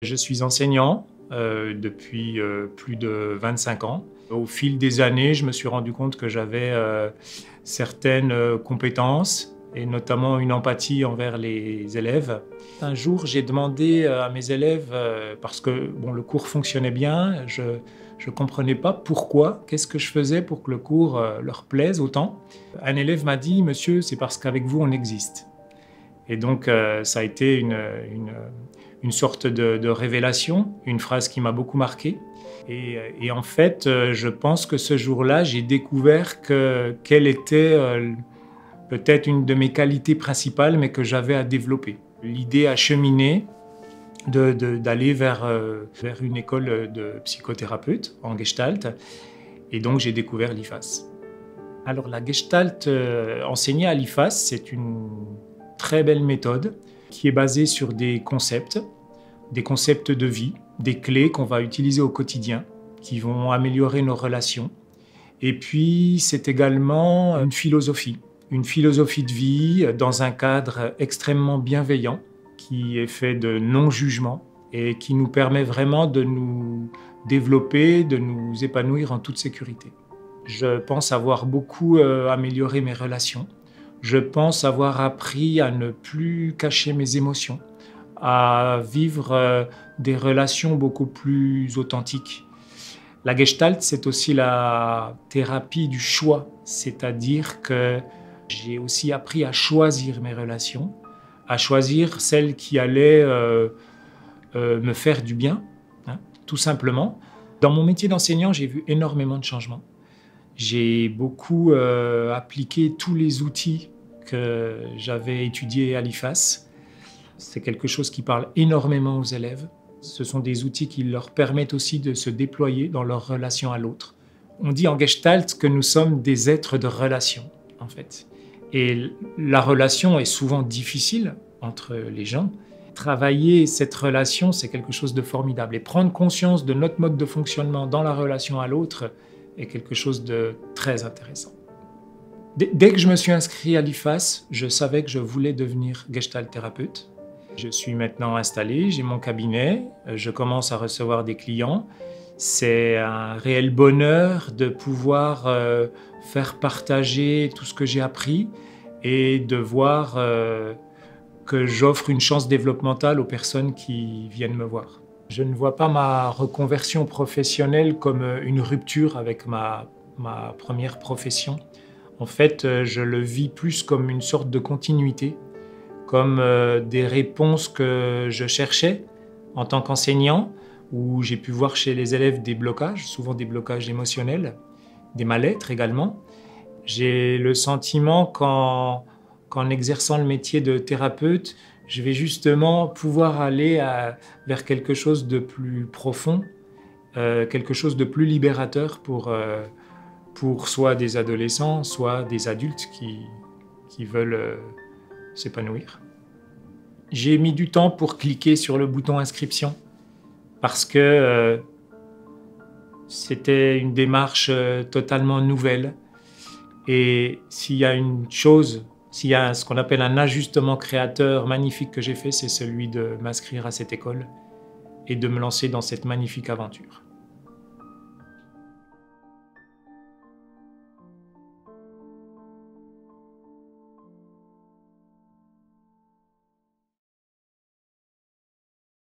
Je suis enseignant depuis plus de 25 ans. Au fil des années, je me suis rendu compte que j'avais certaines compétences et notamment une empathie envers les élèves. Un jour, j'ai demandé à mes élèves, parce que bon, le cours fonctionnait bien, je ne comprenais pas pourquoi, qu'est-ce que je faisais pour que le cours leur plaise autant. Un élève m'a dit « Monsieur, c'est parce qu'avec vous, on existe ». Et donc, ça a été une sorte de révélation, une phrase qui m'a beaucoup marqué. Et en fait, je pense que ce jour-là, j'ai découvert quelle était peut-être une de mes qualités principales, mais que j'avais à développer. L'idée a cheminé d'aller vers une école de psychothérapeute en Gestalt, et donc j'ai découvert l'IFAS. Alors la Gestalt enseignée à l'IFAS, c'est une très belle méthode qui est basée sur des concepts de vie, des clés qu'on va utiliser au quotidien, qui vont améliorer nos relations. Et puis, c'est également une philosophie de vie dans un cadre extrêmement bienveillant, qui est fait de non-jugement et qui nous permet vraiment de nous développer, de nous épanouir en toute sécurité. Je pense avoir beaucoup amélioré mes relations. Je pense avoir appris à ne plus cacher mes émotions, à vivre des relations beaucoup plus authentiques. La Gestalt, c'est aussi la thérapie du choix, c'est-à-dire que j'ai aussi appris à choisir mes relations, à choisir celles qui allaient me faire du bien, hein, tout simplement. Dans mon métier d'enseignant, j'ai vu énormément de changements. J'ai beaucoup appliqué tous les outils que j'avais étudiés à l'IFAS. C'est quelque chose qui parle énormément aux élèves. Ce sont des outils qui leur permettent aussi de se déployer dans leur relation à l'autre. On dit en Gestalt que nous sommes des êtres de relation, en fait. Et la relation est souvent difficile entre les gens. Travailler cette relation, c'est quelque chose de formidable. Et prendre conscience de notre mode de fonctionnement dans la relation à l'autre est quelque chose de très intéressant. Dès que je me suis inscrit à l'IFAS, je savais que je voulais devenir Gestalt thérapeute. Je suis maintenant installé, j'ai mon cabinet, je commence à recevoir des clients. C'est un réel bonheur de pouvoir faire partager tout ce que j'ai appris et de voir que j'offre une chance développementale aux personnes qui viennent me voir. Je ne vois pas ma reconversion professionnelle comme une rupture avec ma première profession. En fait, je le vis plus comme une sorte de continuité, comme des réponses que je cherchais en tant qu'enseignant, où j'ai pu voir chez les élèves des blocages, souvent des blocages émotionnels, des mal-être également. J'ai le sentiment qu'en exerçant le métier de thérapeute, je vais justement pouvoir aller vers quelque chose de plus profond, quelque chose de plus libérateur pour soit des adolescents, soit des adultes qui veulent s'épanouir. J'ai mis du temps pour cliquer sur le bouton inscription parce que c'était une démarche totalement nouvelle. Et s'il y a une chose, s'il y a ce qu'on appelle un ajustement créateur magnifique que j'ai fait, c'est celui de m'inscrire à cette école et de me lancer dans cette magnifique aventure.